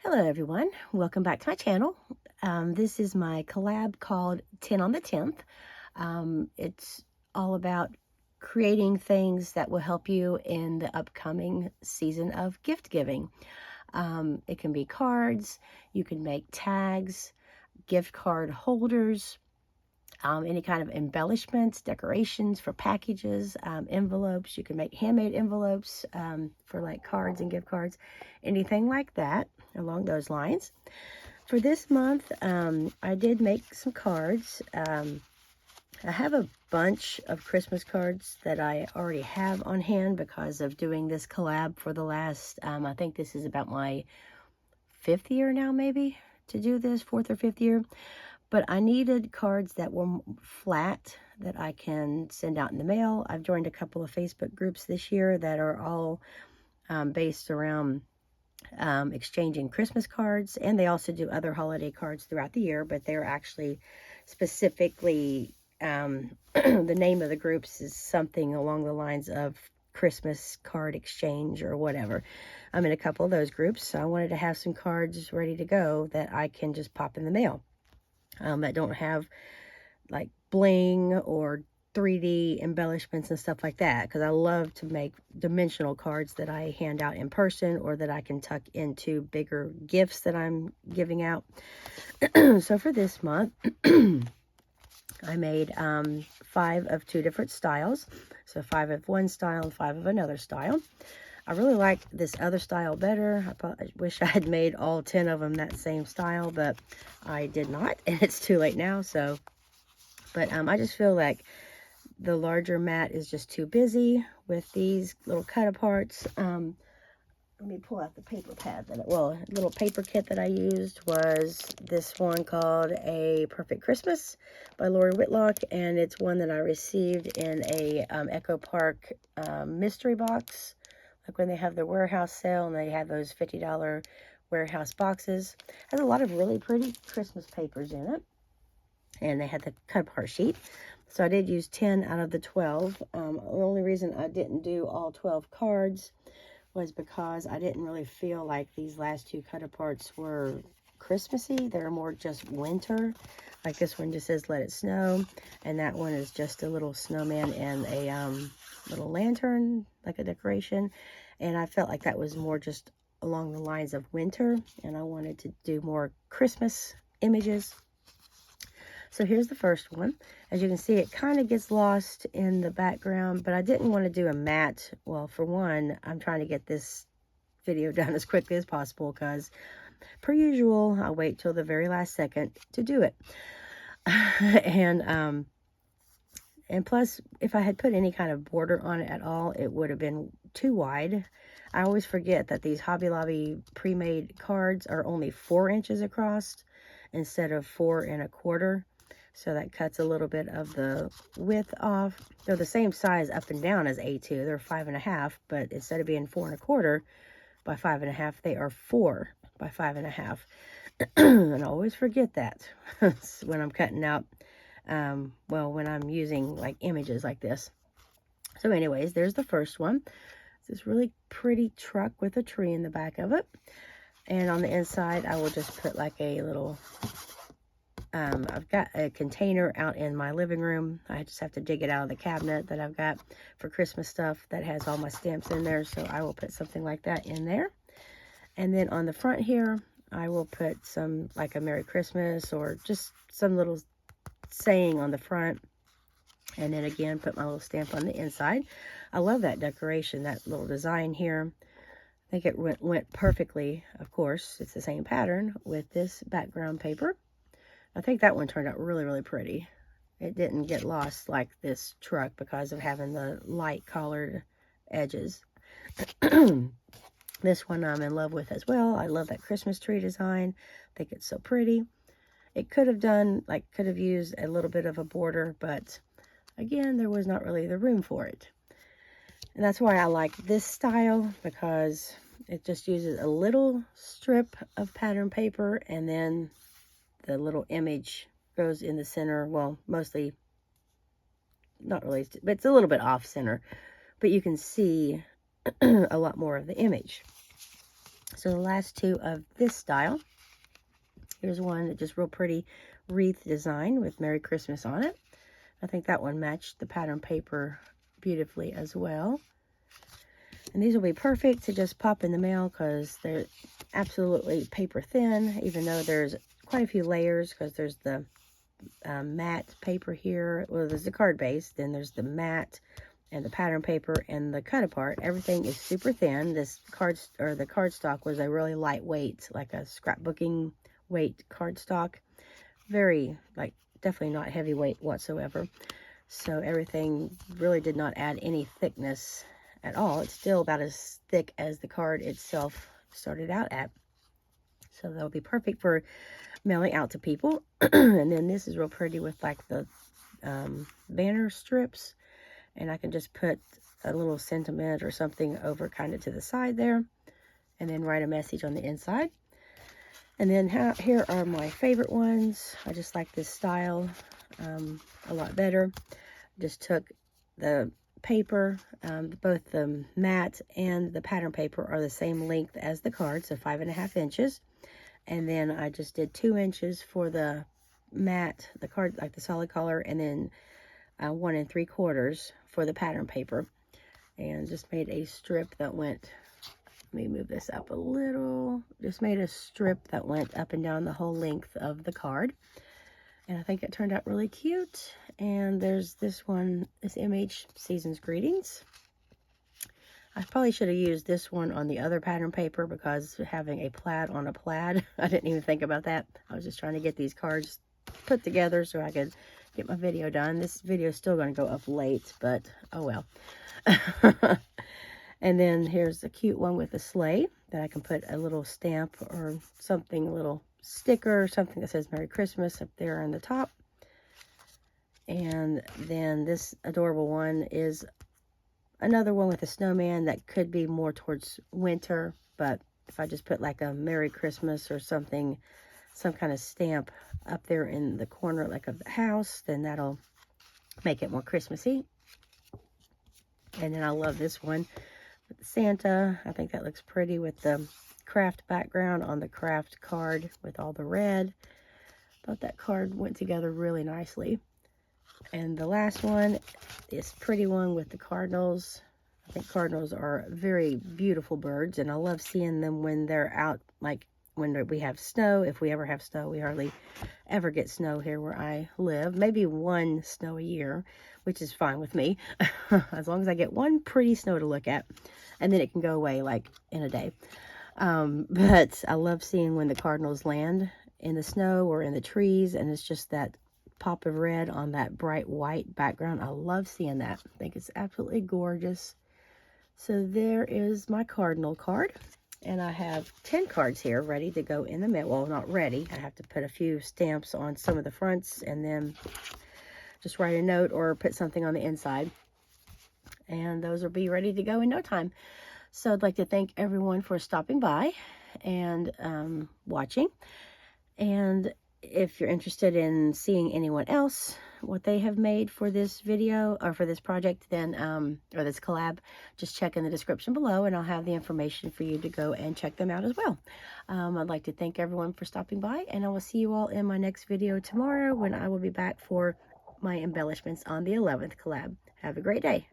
Hello everyone, welcome back to my channel. This is my collab called 10 on the 10th. It's all about creating things that will help you in the upcoming season of gift giving. It can be cards, you can make tags, gift card holders, any kind of embellishments, decorations for packages, envelopes. You can make handmade envelopes for like cards and gift cards, anything like that along those lines. For this month, I did make some cards. I have a bunch of Christmas cards that I already have on hand because of doing this collab for the last, I think this is about my 5th year now, maybe, to do this, 4th or 5th year. But I needed cards that were flat that I can send out in the mail. I've joined a couple of Facebook groups this year that are all based around exchanging Christmas cards, and they also do other holiday cards throughout the year, but they're actually specifically, the name of the groups is something along the lines of Christmas card exchange or whatever. I'm in a couple of those groups, so I wanted to have some cards ready to go that I can just pop in the mail. That don't have like bling or 3D embellishments and stuff like that, because I love to make dimensional cards that I hand out in person or that I can tuck into bigger gifts that I'm giving out. So for this month, I made 5 of 2 different styles. So 5 of one style and 5 of another style. I really like this other style better. I wish I had made all 10 of them that same style, but I did not, and it's too late now. So, but I just feel like the larger mat is just too busy with these little cut aparts. Let me pull out the paper pad little paper kit that I used was this one called A Perfect Christmas by Lori Whitlock, and it's one that I received in a Echo Park mystery box. Like when they have their warehouse sale and they have those $50 warehouse boxes. It has a lot of really pretty Christmas papers in it. And they had the cut apart sheet. So I did use 10 out of the 12. The only reason I didn't do all 12 cards was because I didn't really feel like these last 2 cut aparts were Christmassy. They're more just winter. Like this one just says let it snow. And that one is just a little snowman and a little lantern, like a decoration. And I felt like that was more just along the lines of winter, and I wanted to do more Christmas images. So here's the first one. As you can see, it kind of gets lost in the background, but I didn't want to do a matte. Well, for one, I'm trying to get this video done as quickly as possible because, per usual, I wait till the very last second to do it. And plus, if I had put any kind of border on it at all, it would have been too wide. I always forget that these Hobby Lobby pre-made cards are only 4 inches across instead of 4 1/4. So that cuts a little bit of the width off. They're the same size up and down as A2. They're 5 1/2, but instead of being 4 1/4 by 5 1/2, they are 4 by 5 1/2. And I always forget that when I'm cutting out. When I'm using like images like this. So anyways, there's the first one. It's this really pretty truck with a tree in the back of it. And on the inside, I will just put like a little, I've got a container out in my living room. I just have to dig it out of the cabinet that I've got for Christmas stuff that has all my stamps in there. So I will put something like that in there. And then on the front here, I will put some like a Merry Christmas or just some little saying on the front, and then again put my little stamp on the inside. I love that decoration, that little design here. I think it went perfectly. Of course, it's the same pattern with this background paper. I think that one turned out really, really pretty. It didn't get lost like this truck because of having the light colored edges. This one I'm in love with as well. I love that Christmas tree design. I think it's so pretty. It could have used a little bit of a border, but again, there was not really the room for it. And that's why I like this style, because it just uses a little strip of pattern paper, and then the little image goes in the center. Well, mostly, not really, but it's a little bit off center, but you can see a lot more of the image. So the last two of this style. Here's one that just real pretty wreath design with Merry Christmas on it. I think that one matched the pattern paper beautifully as well. And these will be perfect to just pop in the mail because they're absolutely paper thin, even though there's quite a few layers, because there's the matte paper here. Well, there's the card base, then there's the matte and the pattern paper and the cut apart. Everything is super thin. This the cardstock was a really lightweight, like a scrapbooking weight cardstock. Very, like, definitely not heavyweight whatsoever. So everything really did not add any thickness at all. It's still about as thick as the card itself started out at. So that'll be perfect for mailing out to people. And then this is real pretty with like the banner strips. And I can just put a little sentiment or something over kind of to the side there. And then write a message on the inside. And then here are my favorite ones. I just like this style a lot better. Just took the paper, both the matte and the pattern paper are the same length as the card, so 5.5 inches. And then I just did 2 inches for the matte, the card, like the solid color, and then 1 3/4 for the pattern paper. And just made a strip that went, let me move this up a little, just made a strip that went up and down the whole length of the card. And I think it turned out really cute. And there's this one, this image, Season's Greetings. I probably should have used this one on the other pattern paper because having a plaid on a plaid, I didn't even think about that. I was just trying to get these cards put together so I could get my video done. This video is still going to go up late, but oh well. And then here's a cute one with a sleigh that I can put a little stamp or something, a little sticker or something that says Merry Christmas up there on the top. And then this adorable one is another one with a snowman that could be more towards winter, but if I just put like a Merry Christmas or something, some kind of stamp up there in the corner like of the house, then that'll make it more Christmassy. And then I love this one with Santa. I think that looks pretty with the craft background on the craft card with all the red. Thought that card went together really nicely. And the last one is pretty one with the cardinals. I think cardinals are very beautiful birds, and I love seeing them when they're out, like when we have snow. If we ever have snow, we hardly ever get snow here where I live. Maybe 1 snow a year, which is fine with me, as long as I get 1 pretty snow to look at, and then it can go away like in a day. But I love seeing when the cardinals land in the snow or in the trees, and it's just that pop of red on that bright white background. I love seeing that. I think it's absolutely gorgeous. So there is my cardinal card. And I have 10 cards here ready to go in the mail. Well, not ready. I have to put a few stamps on some of the fronts and then just write a note or put something on the inside. And those will be ready to go in no time. So I'd like to thank everyone for stopping by and watching. And if you're interested in seeing anyone else, what they have made for this video or for this project, then or this collab, just check in the description below and I'll have the information for you to go and check them out as well. I'd like to thank everyone for stopping by, and I will see you all in my next video tomorrow when I will be back for my embellishments on the 11th collab. Have a great day.